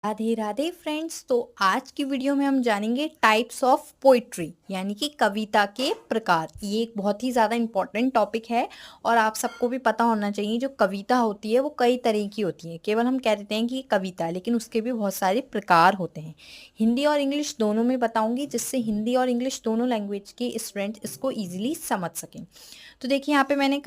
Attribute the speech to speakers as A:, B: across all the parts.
A: Radhe Radhe friends. तो आज की वीडियो में हम जानेंगे टाइप्स ऑफ पोइट्री यानी कि कविता के प्रकार। ये एक बहुत ही ज़्यादा इम्पोर्टेंट टॉपिक है और आप सबको भी पता होना चाहिए। जो कविता होती है वो कई तरह की होती है। केवल हम कह देते हैं कि ये कविता है, लेकिन उसके भी बहुत सारे प्रकार होते हैं। हिंदी और इंग्लिश दोनों में बताऊंगी, जिससे हिंदी और इंग्लिश दोनों लैंग्वेज के स्टूडेंट इसको ईजिली समझ सकें। तो देखिए, यहाँ पे मैंने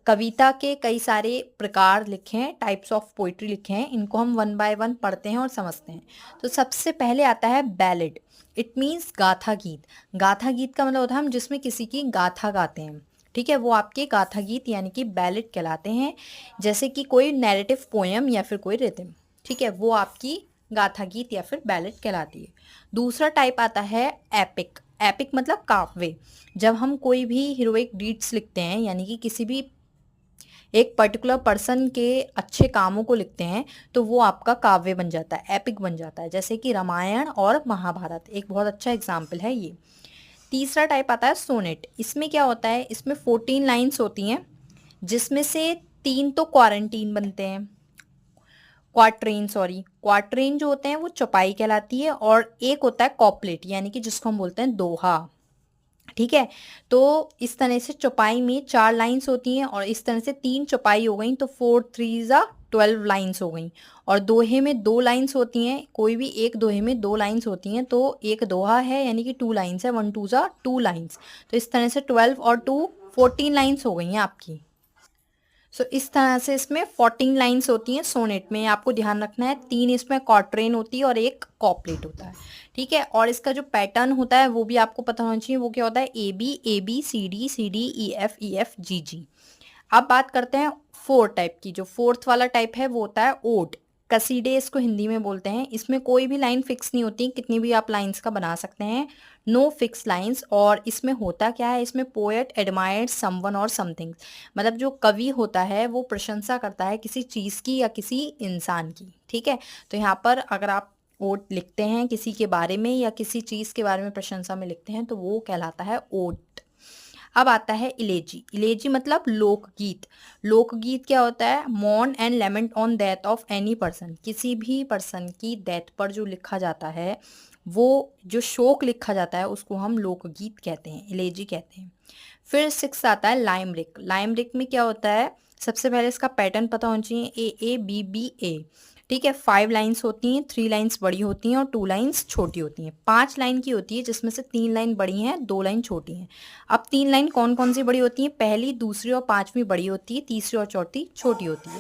A: कविता के कई सारे प्रकार लिखे हैं, टाइप्स ऑफ पोइट्री लिखे हैं। इनको हम वन बाय वन पढ़ते हैं और समझते हैं। तो सबसे पहले आता है बैलेड। इट मीन्स गाथा गीत। गाथा गीत का मतलब होता है हम जिसमें किसी की गाथा गाते हैं। ठीक है, वो आपके गाथा गीत यानी कि बैलेड कहलाते हैं। जैसे कि कोई नैरेटिव पोयम या फिर कोई रिदम, ठीक है, वो आपकी गाथा गीत या फिर बैलेड कहलाती है। दूसरा टाइप आता है एपिक। एपिक मतलब काव्य। जब हम कोई भी हीरोइक डीड्स लिखते हैं, यानी कि किसी भी एक पर्टिकुलर पर्सन के अच्छे कामों को लिखते हैं, तो वो आपका काव्य बन जाता है, एपिक बन जाता है। जैसे कि रामायण और महाभारत एक बहुत अच्छा एग्जाम्पल है ये। तीसरा टाइप आता है सोनेट। इसमें क्या होता है, इसमें 14 लाइन्स होती हैं, जिसमें से 3 तो क्वारंटीन बनते हैं, क्वाट्रेन जो होते हैं वो चौपाई कहलाती है, और एक होता है कॉपलेट यानी कि जिसको हम बोलते हैं दोहा। ठीक है, तो इस तरह से चौपाई में 4 लाइंस होती हैं, और इस तरह से 3 चौपाई हो गई तो 4 3 जा 12 लाइंस हो गई। और दोहे में 2 लाइंस होती हैं, कोई भी एक दोहे में 2 लाइंस होती हैं, तो एक दोहा है यानी कि 2 लाइंस है, 1 2 जा 2 लाइंस। तो इस तरह से 12 और 2 14 लाइंस हो गई हैं आपकी। सो इस तरह से इसमें 14 लाइंस होती हैं सोनेट में। आपको ध्यान रखना है, 3 इसमें क्वाट्रेन होती है और एक कॉपलेट होता है। ठीक है, और इसका जो पैटर्न होता है वो भी आपको पता होना चाहिए। वो क्या होता है, A B C D E F G G. अब बात करते हैं फोर्थ टाइप की। जो फोर्थ वाला टाइप है वो होता है ओड। कसीडे इसको हिंदी में बोलते हैं। इसमें कोई भी लाइन फिक्स नहीं होती, कितनी भी आप लाइंस का बना सकते हैं, नो फिक्स लाइंस। और इसमें होता क्या है, इसमें पोएट एडमायर्स समवन और समथिंग, मतलब जो कवि होता है वो प्रशंसा करता है किसी चीज़ की या किसी इंसान की। ठीक है, तो यहाँ पर अगर आप ओड लिखते हैं किसी के बारे में या किसी चीज़ के बारे में प्रशंसा में लिखते हैं, तो वो कहलाता है ओड। अब आता है इलेजी। इलेजी मतलब लोकगीत। लोकगीत क्या होता है, mourn and lament on death of any person. किसी भी पर्सन की डेथ पर जो लिखा जाता है, वो जो शोक लिखा जाता है, उसको हम लोकगीत कहते हैं, इलेजी कहते हैं। फिर 6 आता है लाइमरिक। लाइमरिक में क्या होता है, सबसे पहले इसका पैटर्न पता होना चाहिए, ए बी बी ए। ठीक है, 5 लाइंस होती हैं, 3 लाइंस बड़ी होती हैं और 2 लाइंस छोटी होती हैं। 5 लाइन की होती है, जिसमें से 3 लाइन बड़ी हैं, 2 लाइन छोटी हैं। अब 3 लाइन कौन कौन सी बड़ी होती हैं, पहली, दूसरी और पांचवी बड़ी होती है, तीसरी और चौथी छोटी होती है।